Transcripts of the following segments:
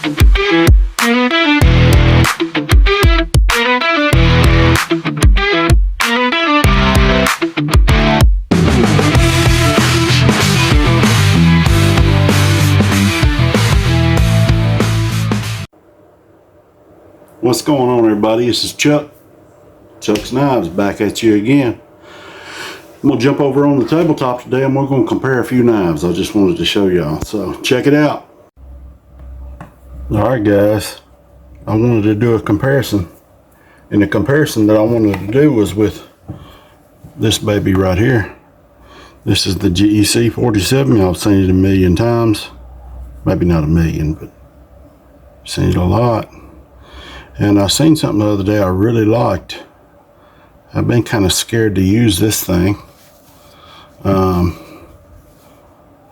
What's going on, everybody? This is Chuck. Chuck's Knives back at you again. I'm going to jump over on the tabletop today and we're going to compare a few knives. I just wanted to show y'all, so check it out. Alright guys, I wanted to do a comparison. And the comparison that I wanted to do was with this baby right here. This is the GEC 47. Y'all have seen it a million times. Maybe not a million, but I've seen it a lot. And I seen something the other day I really liked. I've been kind of scared to use this thing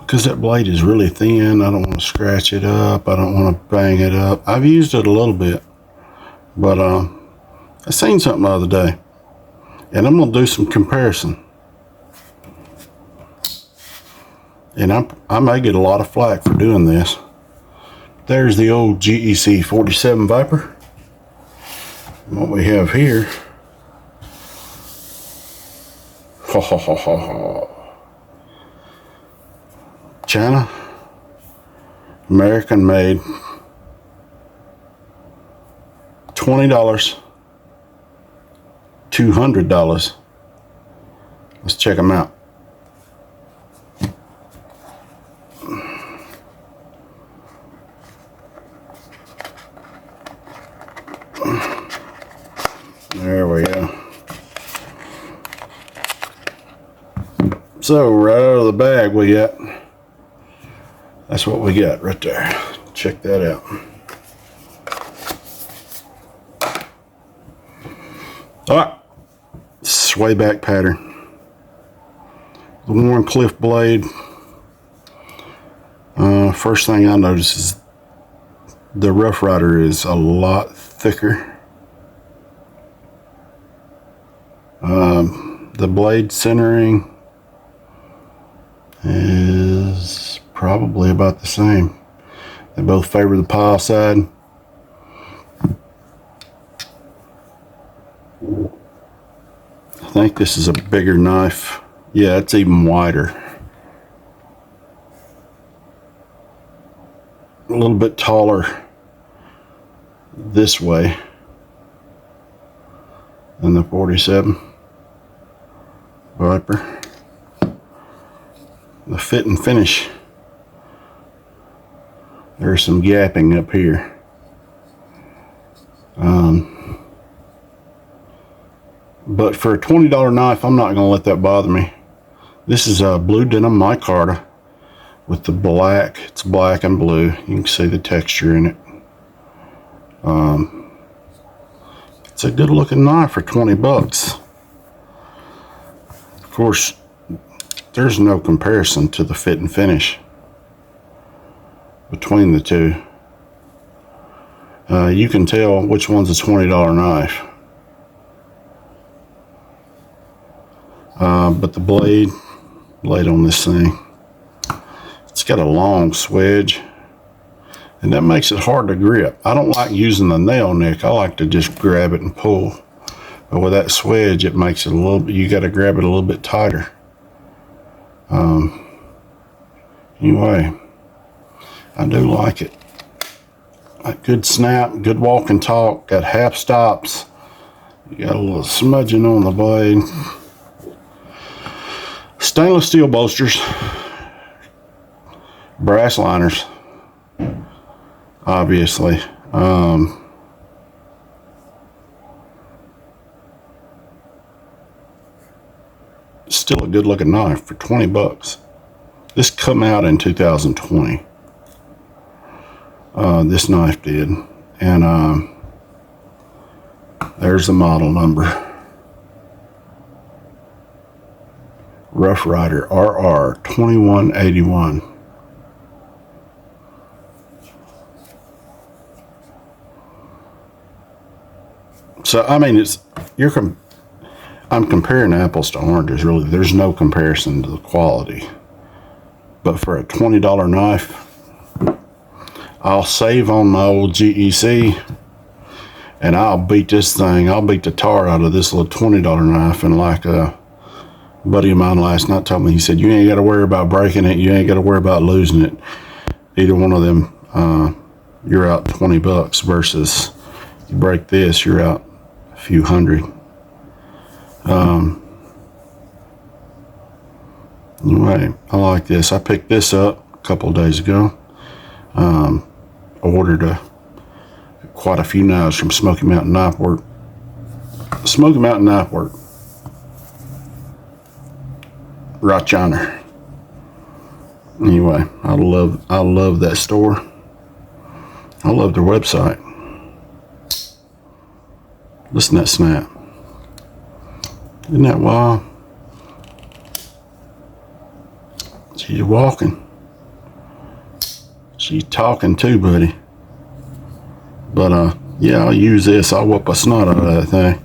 because that blade is really thin. I don't want to scratch it up. I don't want to bang it up. I've used it a little bit, but I seen something the other day, and I'm going to do some comparison. And I may get a lot of flack for doing this. There's the old GEC 47 Viper. What we have here, China, American made, $20, $200. Let's check them out. There we go. So right out of the bag we got, that's what we got right there. Check that out. Alright, sway back pattern. The Wharncliffe blade. First thing I notice is the Rough Rider is a lot thicker. The blade centering is probably about the same. They both favor the pile side. I think this is a bigger knife. Yeah, it's even wider. A little bit taller this way than the 47 Viper. The fit and finish, there's some gapping up here. But for a $20 knife, I'm not going to let that bother me. This is a blue denim micarta with the black. It's black and blue. You can see the texture in it. It's a good looking knife for 20 bucks. Of course, there's no comparison to the fit and finish between the two. You can tell which one's a $20 knife. But the blade on this thing, it's got a long swedge, and that makes it hard to grip. I don't like using the nail nick. I like to just grab it and pull. But with that swedge, it makes it a little bit, you got to grab it a little bit tighter. Anyway, I do like it. A good snap, good walk and talk, got half stops. You got a little smudging on the blade. Stainless steel bolsters, brass liners, obviously. Still a good looking knife for 20 bucks. This come out in 2020. This knife did. And there's the model number. Rough Rider RR 2181. So I mean, I'm comparing apples to oranges. Really, there's no comparison to the quality. But for a $20 knife, I'll save on my old GEC, and I'll beat this thing. I'll beat the tar out of this little $20 knife. And like a buddy of mine last night told me, he said, you ain't got to worry about breaking it. You ain't got to worry about losing it. Either one of them, you're out $20 versus you break this, you're out a few hundred. Anyway, I like this. I picked this up a couple of days ago. I ordered quite a few knives from Smoky Mountain Knife Work. Smoky Mountain Knife Work. Right yonder. Anyway, I love that store. I love their website. Listen to that snap. Isn't that wild? She's walking. She's talking too, buddy. But yeah, I'll use this. I'll whoop a snot out of that thing.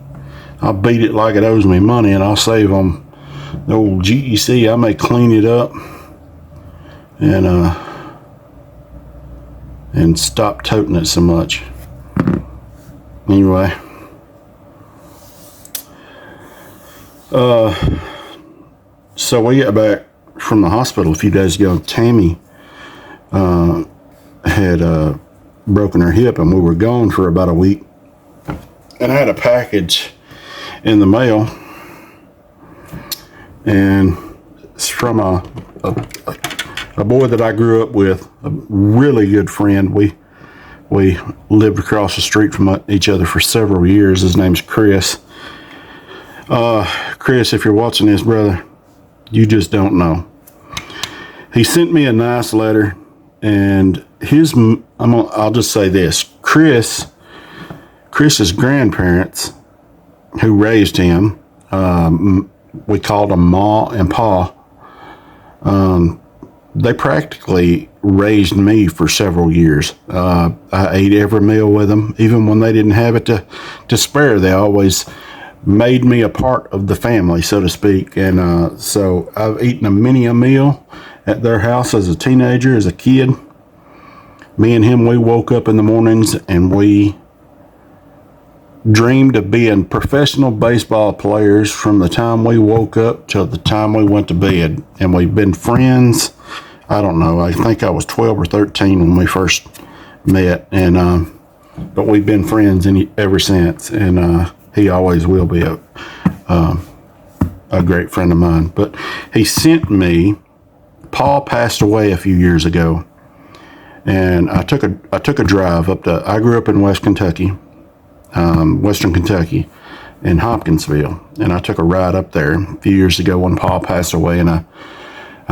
I'll beat it like it owes me money, and I'll save on the old GEC. I may clean it up and stop toting it so much. Anyway, so we got back from the hospital a few days ago. Tammy had broken her hip, and we were gone for about a week. And I had a package in the mail, and it's from a boy that I grew up with, a really good friend. We lived across the street from each other for several years. His name's Chris. Chris, if you're watching this, brother, you just don't know. He sent me a nice letter, and I'll just say this: Chris's grandparents, who raised him, we called them Ma and Pa. They practically raised me for several years. I ate every meal with them, even when they didn't have it to spare. They always made me a part of the family, so to speak. And so I've eaten many a meal at their house as a teenager, as a kid. Me and him, we woke up in the mornings and we dreamed of being professional baseball players from the time we woke up till the time we went to bed. And we've been friends. I don't know, I think I was 12 or 13 when we first met, and but we've been friends ever since, and he always will be a great friend of mine. But he sent me, Paul passed away a few years ago, and I took a drive up to, I grew up in Western Kentucky, in Hopkinsville, and I took a ride up there a few years ago when Paul passed away, and I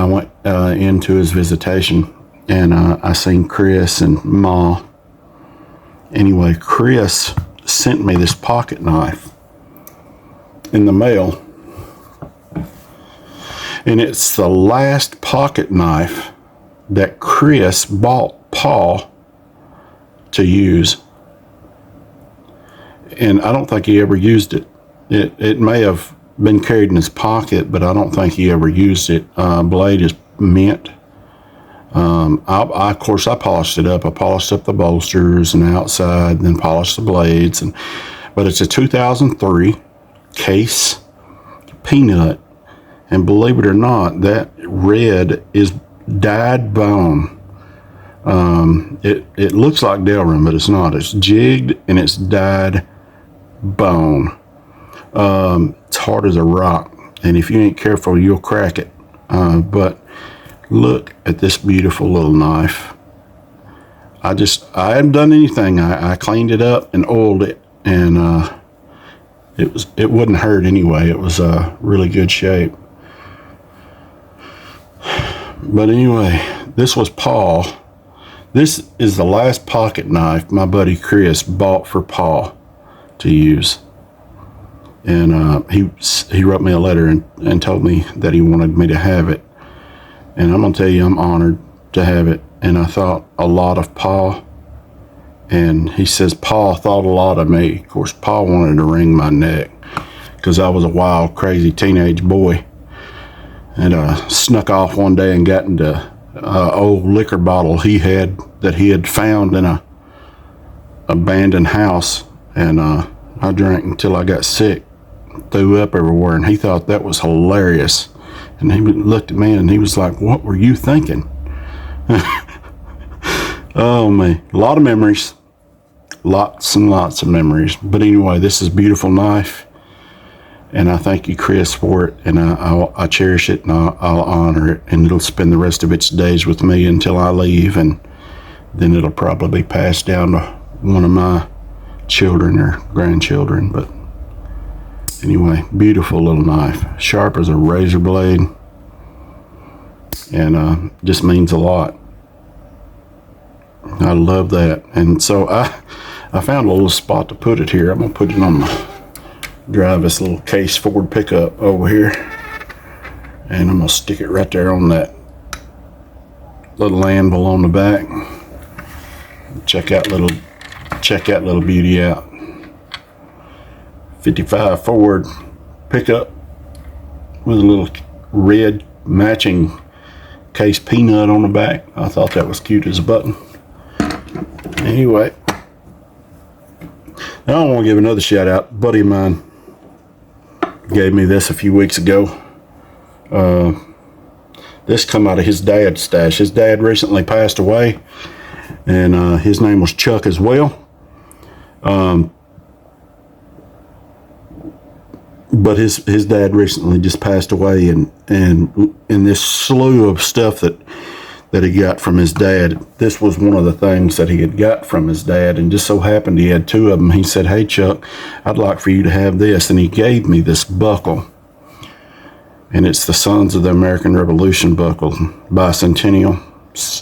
went into his visitation, and I seen Chris and Ma. Anyway, Chris sent me this pocket knife in the mail, and it's the last pocket knife that Chris bought Paul to use, and I don't think he ever used it. It may have been carried in his pocket, but I don't think he ever used it. Blade is mint. Of course, I polished it up. I polished up the bolsters and the outside, and then polished the blades. But it's a 2003 Case Peanut, and believe it or not, that red is dyed bone. It looks like Delrin, but it's not. It's jigged and it's dyed bone. It's hard as a rock, and if you ain't careful, you'll crack it. But look at this beautiful little knife. I hadn't done anything. I cleaned it up and oiled it, and it wouldn't hurt anyway. It was really good shape. But anyway, this was Paul. This is the last pocket knife my buddy Chris bought for Paul to use. And he wrote me a letter and told me that he wanted me to have it. And I'm going to tell you, I'm honored to have it. And I thought a lot of Paul. And he says, Paul thought a lot of me. Of course, Paul wanted to wring my neck because I was a wild, crazy teenage boy. And snuck off one day and got into an old liquor bottle he had that he had found in a abandoned house, and I drank until I got sick, threw up everywhere, and he thought that was hilarious. And he looked at me and he was like, "What were you thinking?" Oh man, a lot of memories, lots and lots of memories. But anyway, this is a beautiful knife, and I thank you, Chris, for it, and I cherish it, and I'll honor it, and it'll spend the rest of its days with me until I leave, and then it'll probably be passed down to one of my children or grandchildren. But anyway, beautiful little knife, sharp as a razor blade, and just means a lot. I love that. And so I found a little spot to put it here. I'm gonna put it on my drive this little Case Ford pickup over here, and I'm gonna stick it right there on that little anvil on the back. Check that little beauty out. 55 Ford pickup with a little red matching Case peanut on the back. I thought that was cute as a button. Anyway, now I want to give another shout out. A buddy of mine gave me this a few weeks ago. This come out of his dad's stash. His dad recently passed away, and his name was Chuck as well. But his dad recently just passed away, and in this slew of stuff that he got from his dad, this was one of the things that he had got from his dad, and just so happened he had two of them. He said, "Hey Chuck, I'd like for you to have this," and he gave me this buckle, and it's the Sons of the American Revolution buckle, bicentennial,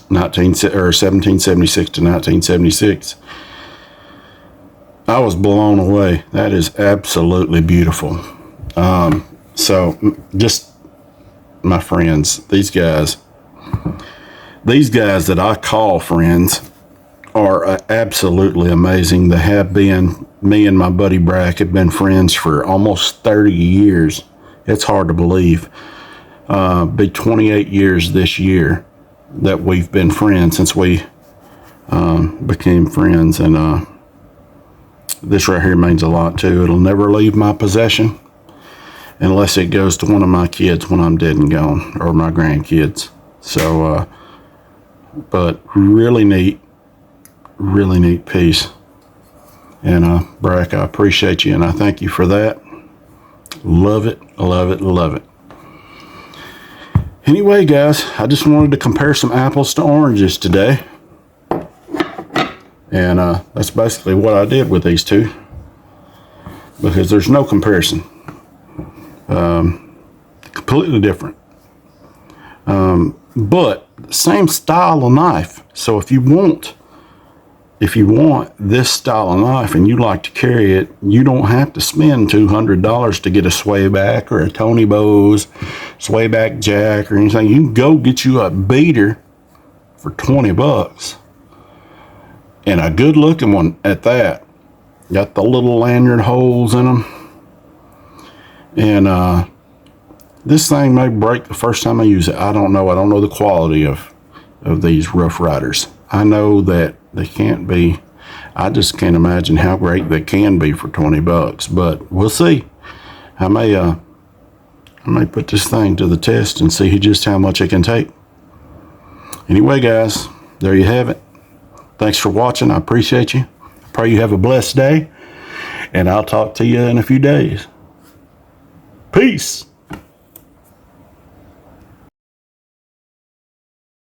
1776 to 1976. I was blown away. That is absolutely beautiful. So just my friends, these guys that I call friends are absolutely amazing. They have been. Me and my buddy Brack have been friends for almost 30 years. It's hard to believe. Be 28 years this year that we've been friends, since we became friends, and this right here means a lot too. It'll never leave my possession unless it goes to one of my kids when I'm dead and gone, or my grandkids. So, but really neat piece. And Brack, I appreciate you, and I thank you for that. Love it, love it, love it. Anyway, guys, I just wanted to compare some apples to oranges today. And that's basically what I did with these two, because there's no comparison. Completely different. But same style of knife. So if you want this style of knife and you like to carry it, you don't have to spend $200 to get a Swayback or a Tony Bose Swayback Jack or anything. You can go get you a beater for $20. And a good looking one at that. Got the little lanyard holes in them. And this thing may break the first time I use it. I don't know. I don't know the quality of these Rough Riders. I know that they can't be. I just can't imagine how great they can be for $20. But we'll see. I may put this thing to the test and see just how much it can take. Anyway, guys, there you have it. Thanks for watching. I appreciate you. Pray you have a blessed day, and I'll talk to you in a few days. Peace.